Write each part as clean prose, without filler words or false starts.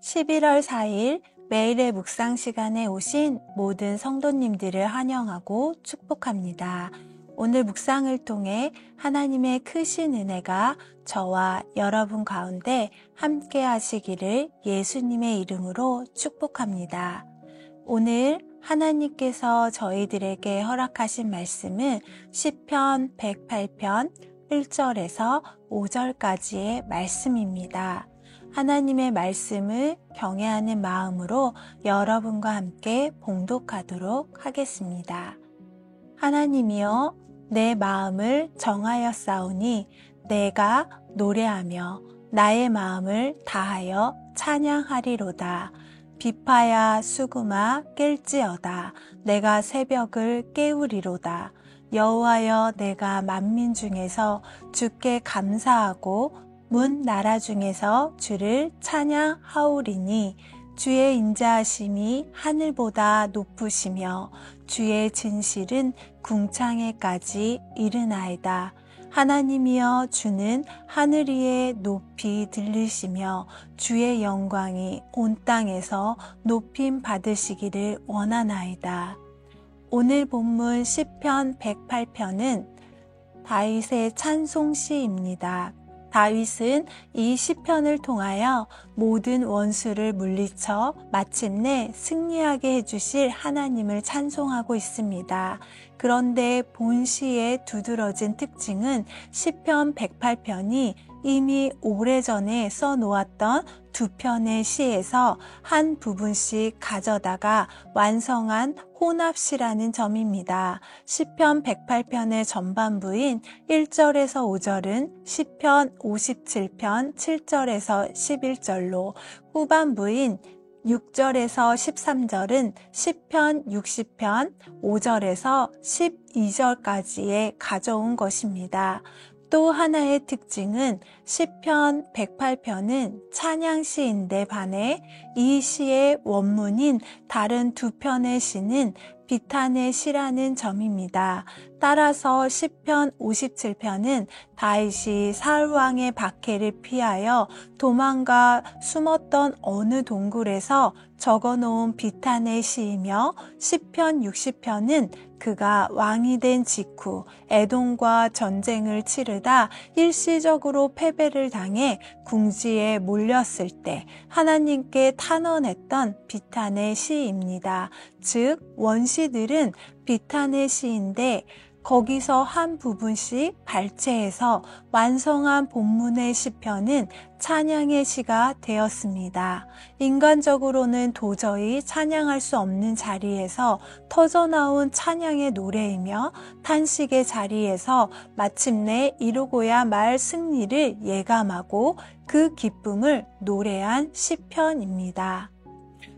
11월 4일 매일의 묵상 시간에 오신 모든 성도님들을 환영하고 축복합니다. 오늘 묵상을 통해 하나님의 크신 은혜가 저와 여러분 가운데 함께 하시기를 예수님의 이름으로 축복합니다. 오늘 하나님께서 저희들에게 허락하신 말씀은 시편 108편 1절에서 5절까지의 말씀입니다. 하나님의 말씀을 경외하는 마음으로 여러분과 함께 봉독하도록 하겠습니다. 하나님이여, 내 마음을 정하였사오니 내가 노래하며 나의 마음을 다하여 찬양하리로다. 비파야 수금아 깰지어다. 내가 새벽을 깨우리로다. 여호와여, 내가 만민 중에서 주께 감사하고 문 나라 중에서 주를 찬양하오리니 주의 인자하심이 하늘보다 높으시며 주의 진실은 궁창에까지 이르나이다. 하나님이여, 주는 하늘 위에 높이 들리시며 주의 영광이 온 땅에서 높임 받으시기를 원하나이다. 오늘 본문 시편 108편은 다윗의 찬송시입니다. 다윗은 이 시편을 통하여 모든 원수를 물리쳐 마침내 승리하게 해주실 하나님을 찬송하고 있습니다. 그런데 본 시의 두드러진 특징은 시편 108편이 이미 오래전에 써놓았던 두 편의 시에서 한 부분씩 가져다가 완성한 혼합시라는 점입니다. 시편 108편의 전반부인 1절에서 5절은 시편 57편 7절에서 11절로, 후반부인 6절에서 13절은 시편 60편 5절에서 12절까지에 가져온 것입니다. 또 하나의 특징은 시편 108편은 찬양시인데 반해 이 시의 원문인 다른 두 편의 시는 비탄의 시라는 점입니다. 따라서 시편 57편은 다윗이 사울왕의 박해를 피하여 도망가 숨었던 어느 동굴에서 적어놓은 비탄의 시이며, 시편 60편은 그가 왕이 된 직후 에돔과 전쟁을 치르다 일시적으로 패배를 당해 궁지에 몰렸을 때 하나님께 탄원했던 비탄의 시입니다. 즉 원시들은 비탄의 시인데 거기서 한 부분씩 발췌해서 완성한 본문의 시편은 찬양의 시가 되었습니다. 인간적으로는 도저히 찬양할 수 없는 자리에서 터져나온 찬양의 노래이며, 탄식의 자리에서 마침내 이루고야 말 승리를 예감하고 그 기쁨을 노래한 시편입니다.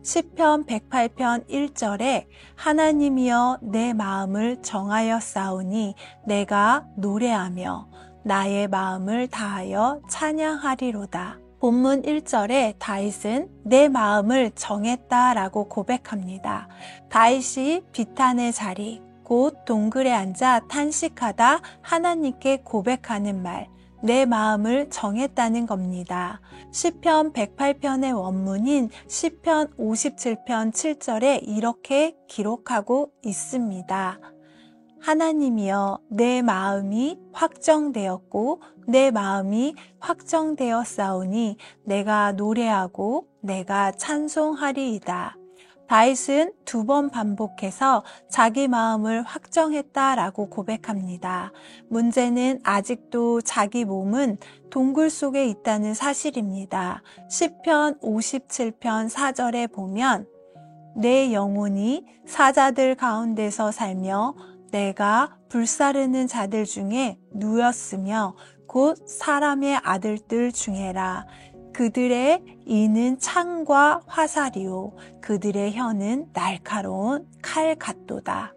시편 108편 1절에 하나님이여, 내 마음을 정하였사오니 내가 노래하며 나의 마음을 다하여 찬양하리로다. 본문 1절에 다윗은 내 마음을 정했다라고 고백합니다. 다윗이 비탄의 자리, 곧 동굴에 앉아 탄식하다 하나님께 고백하는 말, 내 마음을 정했다는 겁니다. 시편 108편의 원문인 시편 57편 7절에 이렇게 기록하고 있습니다. 하나님이여, 내 마음이 확정되었고 내 마음이 확정되었사오니 내가 노래하고 내가 찬송하리이다. 다윗은 두 번 반복해서 자기 마음을 확정했다라고 고백합니다. 문제는 아직도 자기 몸은 동굴 속에 있다는 사실입니다. 시편 57편 4절에 보면 내 영혼이 사자들 가운데서 살며 내가 불사르는 자들 중에 누였으며 곧 사람의 아들들 중에라. 그들의 이는 창과 화살이요 그들의 혀는 날카로운 칼 같도다.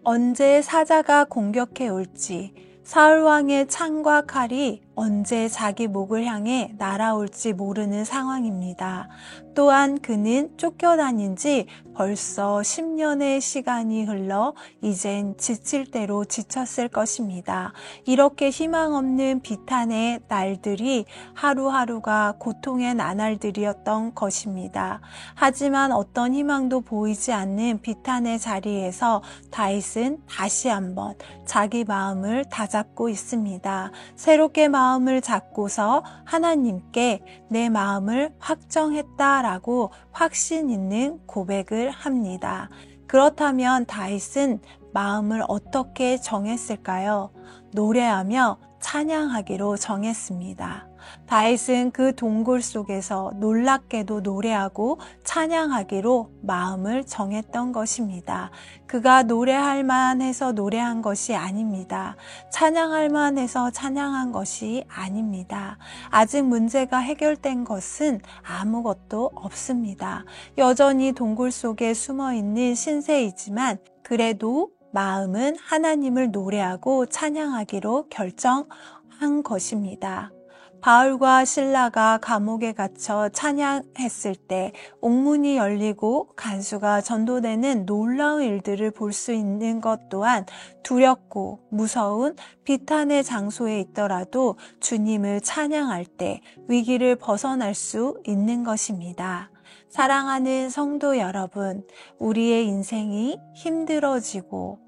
언제 사자가 공격해 올지 사울왕의 창과 칼이 언제 자기 목을 향해 날아올지 모르는 상황입니다. 또한 그는 쫓겨다닌 지 벌써 10년의 시간이 흘러 이젠 지칠 대로 지쳤을 것입니다. 이렇게 희망 없는 비탄의 날들이 하루하루가 고통의 나날들이었던 것입니다. 하지만 어떤 희망도 보이지 않는 비탄의 자리에서 다윗은 다시 한번 자기 마음을 다잡고 있습니다. 새롭게 마음을 잡고서 하나님께 내 마음을 확정했다라고 확신 있는 고백을 합니다. 그렇다면 다윗은 마음을 어떻게 정했을까요? 노래하며 찬양하기로 정했습니다. 다윗은 그 동굴 속에서 놀랍게도 노래하고 찬양하기로 마음을 정했던 것입니다. 그가 노래할 만해서 노래한 것이 아닙니다. 찬양할 만해서 찬양한 것이 아닙니다. 아직 문제가 해결된 것은 아무것도 없습니다. 여전히 동굴 속에 숨어있는 신세이지만 그래도 마음은 하나님을 노래하고 찬양하기로 결정한 것입니다. 바울과 실라가 감옥에 갇혀 찬양했을 때 옥문이 열리고 간수가 전도되는 놀라운 일들을 볼 수 있는 것 또한 두렵고 무서운 비탄의 장소에 있더라도 주님을 찬양할 때 위기를 벗어날 수 있는 것입니다. 사랑하는 성도 여러분, 우리의 인생이 힘들어지고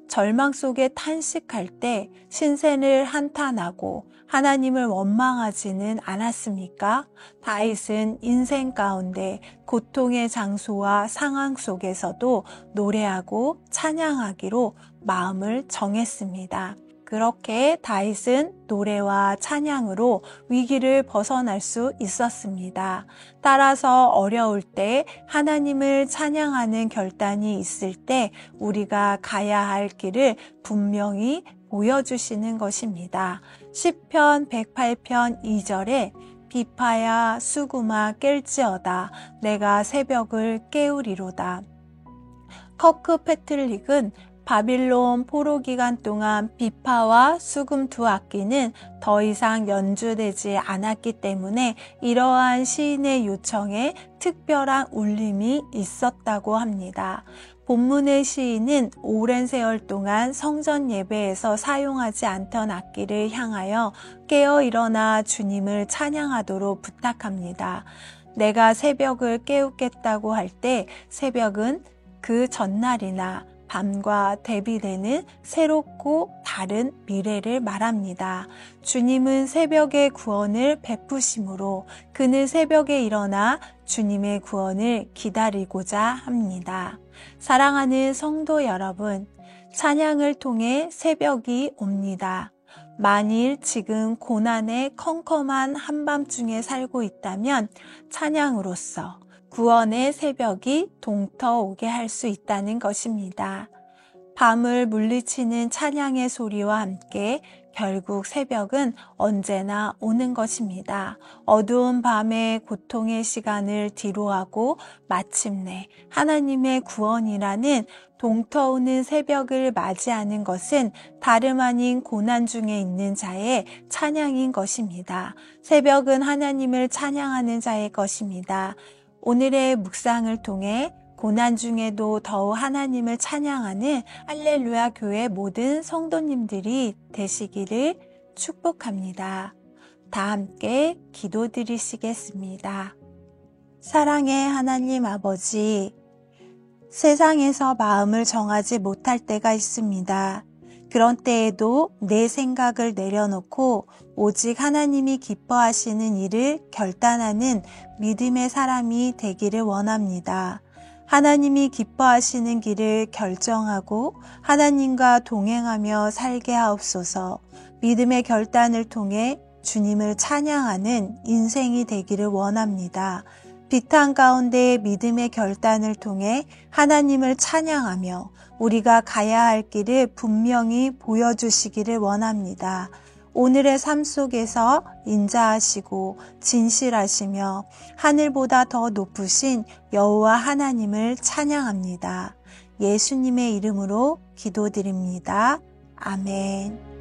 절망 속에 탄식할 때 신세를 한탄하고 하나님을 원망하지는 않았습니까? 다윗은 인생 가운데 고통의 장소와 상황 속에서도 노래하고 찬양하기로 마음을 정했습니다. 그렇게 다윗은 노래와 찬양으로 위기를 벗어날 수 있었습니다. 따라서 어려울 때 하나님을 찬양하는 결단이 있을 때 우리가 가야 할 길을 분명히 보여주시는 것입니다. 시편 108편 2절에 비파야 수구마 깰지어다 내가 새벽을 깨우리로다. 커크 패틀릭은 바빌론 포로 기간 동안 비파와 수금 두 악기는 더 이상 연주되지 않았기 때문에 이러한 시인의 요청에 특별한 울림이 있었다고 합니다. 본문의 시인은 오랜 세월 동안 성전 예배에서 사용하지 않던 악기를 향하여 깨어 일어나 주님을 찬양하도록 부탁합니다. 내가 새벽을 깨우겠다고 할 때 새벽은 그 전날이나 밤과 대비되는 새롭고 다른 미래를 말합니다. 주님은 새벽의 구원을 베푸심으로 그는 새벽에 일어나 주님의 구원을 기다리고자 합니다. 사랑하는 성도 여러분, 찬양을 통해 새벽이 옵니다. 만일 지금 고난의 컴컴한 한밤중에 살고 있다면 찬양으로써 구원의 새벽이 동터오게 할 수 있다는 것입니다. 밤을 물리치는 찬양의 소리와 함께 결국 새벽은 언제나 오는 것입니다. 어두운 밤의 고통의 시간을 뒤로하고 마침내 하나님의 구원이라는 동터오는 새벽을 맞이하는 것은 다름 아닌 고난 중에 있는 자의 찬양인 것입니다. 새벽은 하나님을 찬양하는 자의 것입니다. 오늘의 묵상을 통해 고난 중에도 더욱 하나님을 찬양하는 할렐루야 교회 모든 성도님들이 되시기를 축복합니다. 다 함께 기도드리시겠습니다. 사랑의 하나님 아버지, 세상에서 마음을 정하지 못할 때가 있습니다. 그런 때에도 내 생각을 내려놓고 오직 하나님이 기뻐하시는 일을 결단하는 믿음의 사람이 되기를 원합니다. 하나님이 기뻐하시는 길을 결정하고 하나님과 동행하며 살게 하옵소서. 믿음의 결단을 통해 주님을 찬양하는 인생이 되기를 원합니다. 비탄 가운데 믿음의 결단을 통해 하나님을 찬양하며 우리가 가야 할 길을 분명히 보여주시기를 원합니다. 오늘의 삶 속에서 인자하시고 진실하시며 하늘보다 더 높으신 여호와 하나님을 찬양합니다. 예수님의 이름으로 기도드립니다. 아멘.